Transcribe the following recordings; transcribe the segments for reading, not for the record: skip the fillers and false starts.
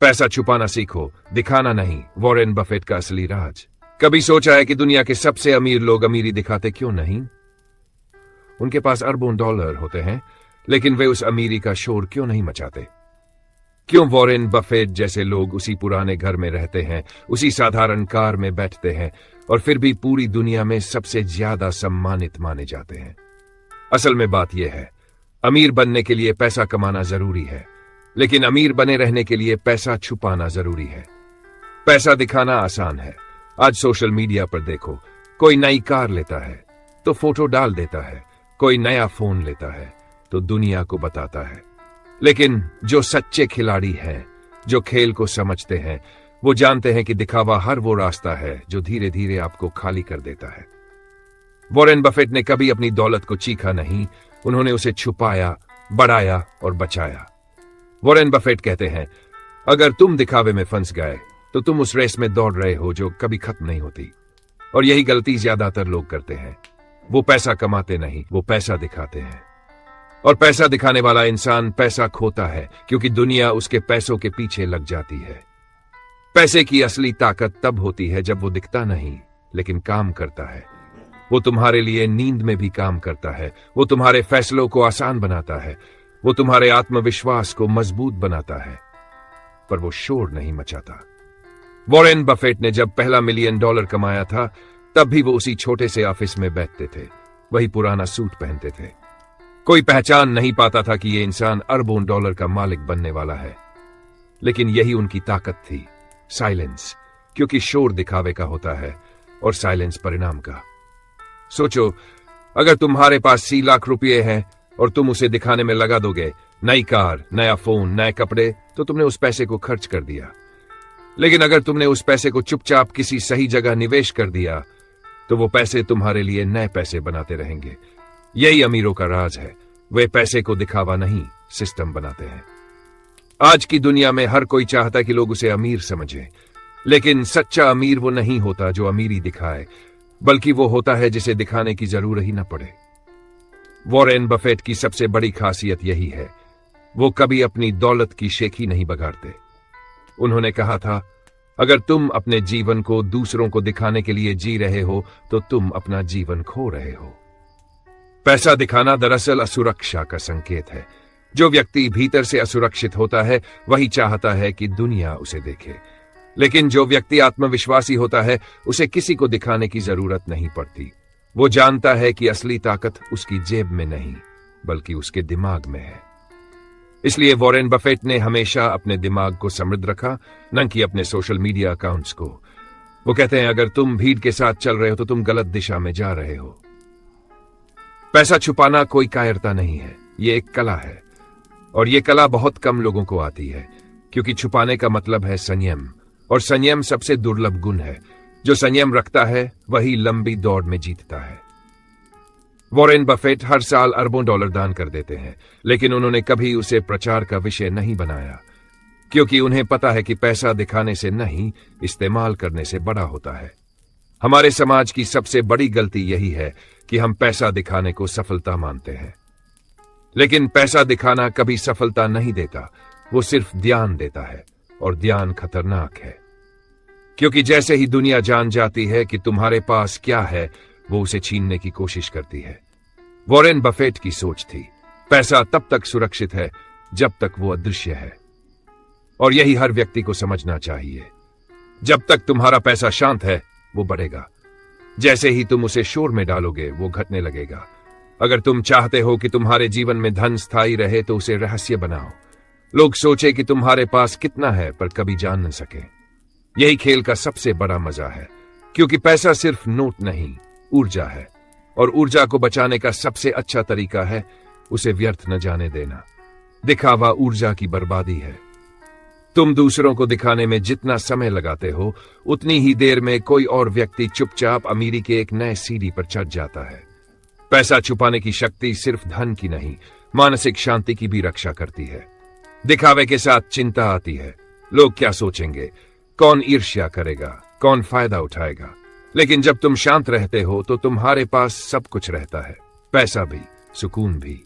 पैसा छुपाना सीखो, दिखाना नहीं। वॉरेन बफेट का असली राज। कभी सोचा है कि दुनिया के सबसे अमीर लोग अमीरी दिखाते क्यों नहीं? उनके पास अरबों डॉलर होते हैं, लेकिन वे उस अमीरी का शोर क्यों नहीं मचाते? क्यों वॉरेन बफेट जैसे लोग उसी पुराने घर में रहते हैं, उसी साधारण कार में बैठते हैं और फिर भी पूरी दुनिया में सबसे ज्यादा सम्मानित माने जाते हैं? असल में बात यह है, अमीर बनने के लिए पैसा कमाना जरूरी है, लेकिन अमीर बने रहने के लिए पैसा छुपाना जरूरी है। पैसा दिखाना आसान है। आज सोशल मीडिया पर देखो, कोई नई कार लेता है तो फोटो डाल देता है, कोई नया फोन लेता है तो दुनिया को बताता है। लेकिन जो सच्चे खिलाड़ी हैं, जो खेल को समझते हैं, वो जानते हैं कि दिखावा हर वो रास्ता है जो धीरे धीरे आपको खाली कर देता है। वॉरेन बफेट ने कभी अपनी दौलत को चीखा नहीं, उन्होंने उसे छुपाया, बढ़ाया और बचाया। वॉरेन बफेट कहते हैं, अगर तुम दिखावे में फंस गए तो तुम उस रेस में दौड़ रहे हो जो कभी खत्म नहीं होती। और यही गलती ज्यादातर लोग करते हैं। वो पैसा कमाते नहीं, वो पैसा दिखाते हैं। और पैसा दिखाने वाला इंसान पैसा खोता है, क्योंकि दुनिया उसके पैसों के पीछे लग जाती है। पैसे की असली ताकत तब होती है जब वो दिखता नहीं, लेकिन काम करता है। वो तुम्हारे लिए नींद में भी काम करता है, वो तुम्हारे फैसलों को आसान बनाता है, वो तुम्हारे आत्मविश्वास को मजबूत बनाता है, पर वो शोर नहीं मचाता। वॉरेन बफेट ने जब पहला $1 मिलियन कमाया था, तब भी वो उसी छोटे से ऑफिस में बैठते थे, वही पुराना सूट पहनते थे। कोई पहचान नहीं पाता था कि ये इंसान अरबों डॉलर का मालिक बनने वाला है। लेकिन यही उनकी ताकत थी, साइलेंस, क्योंकि शोर दिखावे का होता है और साइलेंस परिणाम का। सोचो, अगर तुम्हारे पास 80 लाख रुपये हैं और तुम उसे दिखाने में लगा दोगे, नई कार, नया फोन, नए कपड़े, तो तुमने उस पैसे को खर्च कर दिया। लेकिन अगर तुमने उस पैसे को चुपचाप किसी सही जगह निवेश कर दिया, तो वो पैसे तुम्हारे लिए नए पैसे बनाते रहेंगे। यही अमीरों का राज है, वे पैसे को दिखावा नहीं, सिस्टम बनाते हैं। आज की दुनिया में हर कोई चाहता है कि लोग उसे अमीर समझें, लेकिन सच्चा अमीर वो नहीं होता जो अमीरी दिखाए, बल्कि वो होता है जिसे दिखाने की जरूरत ही न पड़े। वॉरेन बफेट की सबसे बड़ी खासियत यही है, वो कभी अपनी दौलत की शेखी नहीं बगाड़ते। उन्होंने कहा था, अगर तुम अपने जीवन को दूसरों को दिखाने के लिए जी रहे हो तो तुम अपना जीवन खो रहे हो। पैसा दिखाना दरअसल असुरक्षा का संकेत है। जो व्यक्ति भीतर से असुरक्षित होता है, वही चाहता है कि दुनिया उसे देखे। लेकिन जो व्यक्ति आत्मविश्वासी होता है, उसे किसी को दिखाने की जरूरत नहीं पड़ती। वो जानता है कि असली ताकत उसकी जेब में नहीं, बल्कि उसके दिमाग में है। इसलिए वॉरेन बफेट ने हमेशा अपने दिमाग को समृद्ध रखा, न कि अपने सोशल मीडिया अकाउंट्स को। वो कहते हैं, अगर तुम भीड़ के साथ चल रहे हो तो तुम गलत दिशा में जा रहे हो। पैसा छुपाना कोई कायरता नहीं है, ये एक कला है। और ये कला बहुत कम लोगों को आती है, क्योंकि छुपाने का मतलब है संयम, और संयम सबसे दुर्लभ गुण है। जो संयम रखता है वही लंबी दौड़ में जीतता है। वॉरेन बफेट हर साल अरबों डॉलर दान कर देते हैं, लेकिन उन्होंने कभी उसे प्रचार का विषय नहीं बनाया, क्योंकि उन्हें पता है कि पैसा दिखाने से नहीं, इस्तेमाल करने से बड़ा होता है। हमारे समाज की सबसे बड़ी गलती यही है कि हम पैसा दिखाने को सफलता मानते हैं। लेकिन पैसा दिखाना कभी सफलता नहीं देता, वो सिर्फ ध्यान देता है, और ध्यान खतरनाक है। क्योंकि जैसे ही दुनिया जान जाती है कि तुम्हारे पास क्या है, वो उसे छीनने की कोशिश करती है। वॉरेन बफेट की सोच थी, पैसा तब तक सुरक्षित है जब तक वो अदृश्य है। और यही हर व्यक्ति को समझना चाहिए। जब तक तुम्हारा पैसा शांत है, वो बढ़ेगा। जैसे ही तुम उसे शोर में डालोगे, वो घटने लगेगा। अगर तुम चाहते हो कि तुम्हारे जीवन में धन स्थायी रहे, तो उसे रहस्य बनाओ। लोग सोचे कि तुम्हारे पास कितना है, पर कभी जान न सके। यही खेल का सबसे बड़ा मजा है, क्योंकि पैसा सिर्फ नोट नहीं, ऊर्जा है। और ऊर्जा को बचाने का सबसे अच्छा तरीका है उसे व्यर्थ न जाने देना। दिखावा ऊर्जा की बर्बादी है। तुम दूसरों को दिखाने में जितना समय लगाते हो, उतनी ही देर में कोई और व्यक्ति चुपचाप अमीरी के एक नए सीढ़ी पर चढ़ जाता है। पैसा छुपाने की शक्ति सिर्फ धन की नहीं, मानसिक शांति की भी रक्षा करती है। दिखावे के साथ चिंता आती है, लोग क्या सोचेंगे, कौन ईर्ष्या करेगा, कौन फायदा उठाएगा। लेकिन जब तुम शांत रहते हो तो तुम्हारे पास सब कुछ रहता है, पैसा भी, सुकून भी।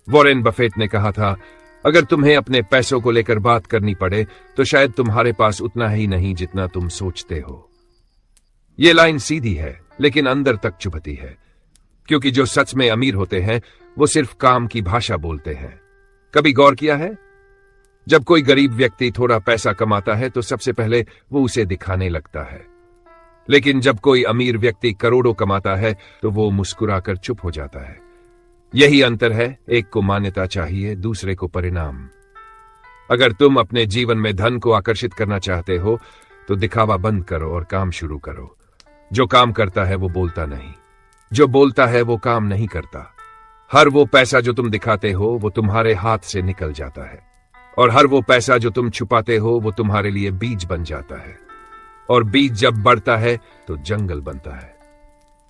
वॉरेन बफेट ने कहा था, अगर तुम्हें अपने पैसों को लेकर बात करनी पड़े तो शायद तुम्हारे पास उतना ही नहीं जितना तुम सोचते हो। ये लाइन सीधी है लेकिन अंदर तक चुभती है, क्योंकि जो सच में अमीर होते हैं वो सिर्फ काम की भाषा बोलते हैं। कभी गौर किया है, जब कोई गरीब व्यक्ति थोड़ा पैसा कमाता है तो सबसे पहले वो उसे दिखाने लगता है, लेकिन जब कोई अमीर व्यक्ति करोड़ों कमाता है तो वो मुस्कुराकर चुप हो जाता है। यही अंतर है, एक को मान्यता चाहिए, दूसरे को परिणाम। अगर तुम अपने जीवन में धन को आकर्षित करना चाहते हो तो दिखावा बंद करो और काम शुरू करो। जो काम करता है वो बोलता नहीं, जो बोलता है वो काम नहीं करता। हर वो पैसा जो तुम दिखाते हो वो तुम्हारे हाथ से निकल जाता है, और हर वो पैसा जो तुम छुपाते हो वो तुम्हारे लिए बीज बन जाता है, और बीज जब बढ़ता है तो जंगल बनता है।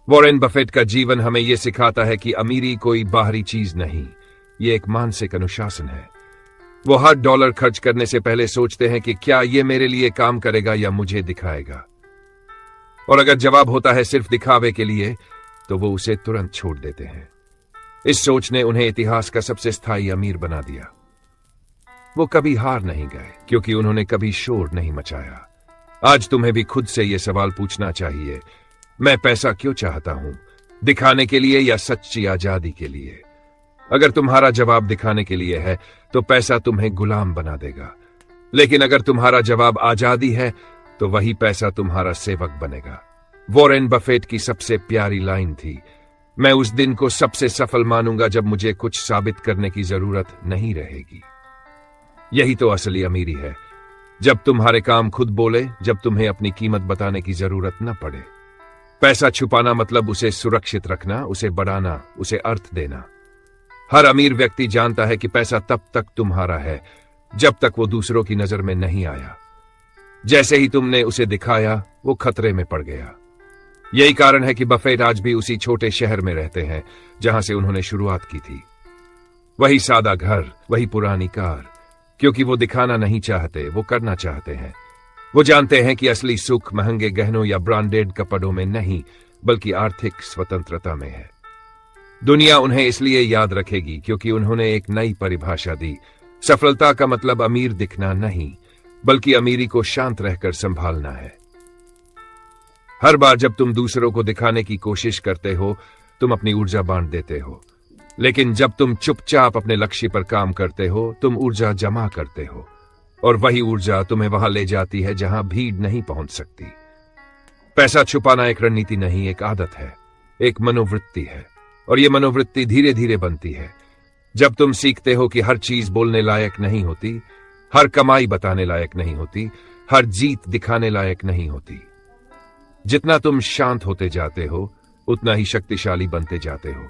वॉरेन बफेट का जीवन हमें यह सिखाता है कि अमीरी कोई बाहरी चीज नहीं, ये एक मानसिक अनुशासन है। वो हर डॉलर खर्च करने से पहले सोचते हैं कि क्या ये मेरे लिए काम करेगा या मुझे दिखाएगा, और अगर जवाब होता है सिर्फ दिखावे के लिए तो वो उसे तुरंत छोड़ देते हैं। इस सोच ने उन्हें इतिहास का सबसे स्थायी अमीर बना दिया। वो कभी हार नहीं गए क्योंकि उन्होंने कभी शोर नहीं मचाया। आज तुम्हें भी खुद से यह सवाल पूछना चाहिए, मैं पैसा क्यों चाहता हूं, दिखाने के लिए या सच्ची आजादी के लिए? अगर तुम्हारा जवाब दिखाने के लिए है तो पैसा तुम्हें गुलाम बना देगा, लेकिन अगर तुम्हारा जवाब आजादी है तो वही पैसा तुम्हारा सेवक बनेगा। वॉरेन बफेट की सबसे प्यारी लाइन थी, मैं उस दिन को सबसे सफल मानूंगा जब मुझे कुछ साबित करने की जरूरत नहीं रहेगी। यही तो असली अमीरी है, जब तुम्हारे काम खुद बोले, जब तुम्हें अपनी कीमत बताने की जरूरत न पड़े। पैसा छुपाना मतलब उसे सुरक्षित रखना, उसे बढ़ाना, उसे अर्थ देना। हर अमीर व्यक्ति जानता है कि पैसा तब तक तुम्हारा है जब तक वो दूसरों की नजर में नहीं आया। जैसे ही तुमने उसे दिखाया वो खतरे में पड़ गया। यही कारण है कि बफेट आज भी उसी छोटे शहर में रहते हैं जहां से उन्होंने शुरुआत की थी। वही सादा घर, वही पुरानी कार, क्योंकि वो दिखाना नहीं चाहते, वो करना चाहते हैं। वो जानते हैं कि असली सुख महंगे गहनों या ब्रांडेड कपड़ों में नहीं, बल्कि आर्थिक स्वतंत्रता में है। दुनिया उन्हें इसलिए याद रखेगी क्योंकि उन्होंने एक नई परिभाषा दी। सफलता का मतलब अमीर दिखना नहीं, बल्कि अमीरी को शांत रहकर संभालना है। हर बार जब तुम दूसरों को दिखाने की कोशिश करते हो तुम अपनी ऊर्जा बांट देते हो, लेकिन जब तुम चुपचाप अपने लक्ष्य पर काम करते हो तुम ऊर्जा जमा करते हो, और वही ऊर्जा तुम्हें वहां ले जाती है जहां भीड़ नहीं पहुंच सकती। पैसा छुपाना एक रणनीति नहीं, एक आदत है, एक मनोवृत्ति है, और यह मनोवृत्ति धीरे धीरे बनती है। जब तुम सीखते हो कि हर चीज बोलने लायक नहीं होती, हर कमाई बताने लायक नहीं होती, हर जीत दिखाने लायक नहीं होती। जितना तुम शांत होते जाते हो उतना ही शक्तिशाली बनते जाते हो।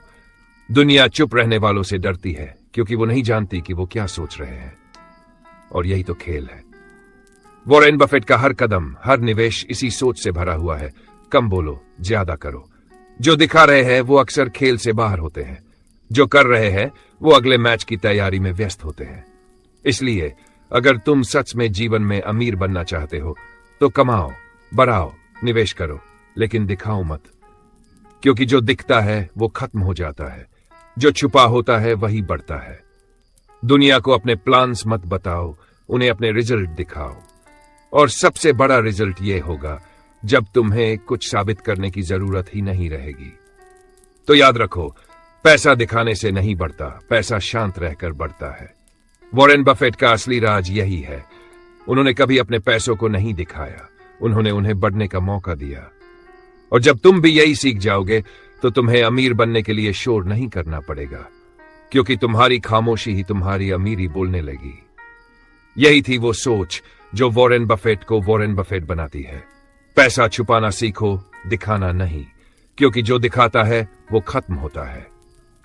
दुनिया चुप रहने वालों से डरती है क्योंकि वो नहीं जानती कि वो क्या सोच रहे हैं, और यही तो खेल है। वॉरेन बफेट का हर कदम, हर निवेश इसी सोच से भरा हुआ है, कम बोलो, ज्यादा करो। जो दिखा रहे हैं वो अक्सर खेल से बाहर होते हैं, जो कर रहे हैं वो अगले मैच की तैयारी में व्यस्त होते हैं। इसलिए अगर तुम सच में जीवन में अमीर बनना चाहते हो तो कमाओ, बढ़ाओ, निवेश करो, लेकिन दिखाओ मत, क्योंकि जो दिखता है वो खत्म हो जाता है, जो छुपा होता है वही बढ़ता है। दुनिया को अपने प्लान्स मत बताओ, उन्हें अपने रिजल्ट दिखाओ, और सबसे बड़ा रिजल्ट ये होगा जब तुम्हें कुछ साबित करने की जरूरत ही नहीं रहेगी। तो याद रखो, पैसा दिखाने से नहीं बढ़ता, पैसा शांत रहकर बढ़ता है। वॉरेन बफेट का असली राज यही है, उन्होंने कभी अपने पैसों को नहीं दिखाया, उन्होंने उन्हें बढ़ने का मौका दिया। और जब तुम भी यही सीख जाओगे तो तुम्हें अमीर बनने के लिए शोर नहीं करना पड़ेगा, क्योंकि तुम्हारी खामोशी ही तुम्हारी अमीरी बोलने लगी। यही थी वो सोच जो वॉरेन बफेट को वॉरेन बफेट बनाती है। पैसा छुपाना सीखो, दिखाना नहीं, क्योंकि जो दिखाता है वो खत्म होता है,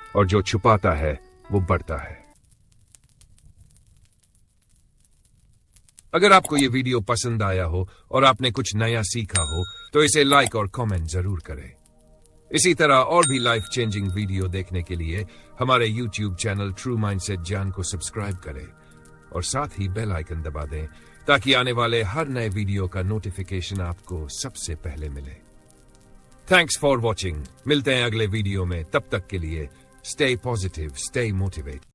और जो छुपाता है वो बढ़ता है। अगर आपको ये वीडियो पसंद आया हो और आपने कुछ नया सीखा हो तो इसे लाइक और कमेंट जरूर करें। इसी तरह और भी लाइफ चेंजिंग वीडियो देखने के लिए हमारे YouTube चैनल ट्रू माइंडसेट जान को सब्सक्राइब करें और साथ ही बेल आइकन दबा दें ताकि आने वाले हर नए वीडियो का नोटिफिकेशन आपको सबसे पहले मिले। Thanks for watching. मिलते हैं अगले वीडियो में, तब तक के लिए स्टे पॉजिटिव, स्टे मोटिवेट।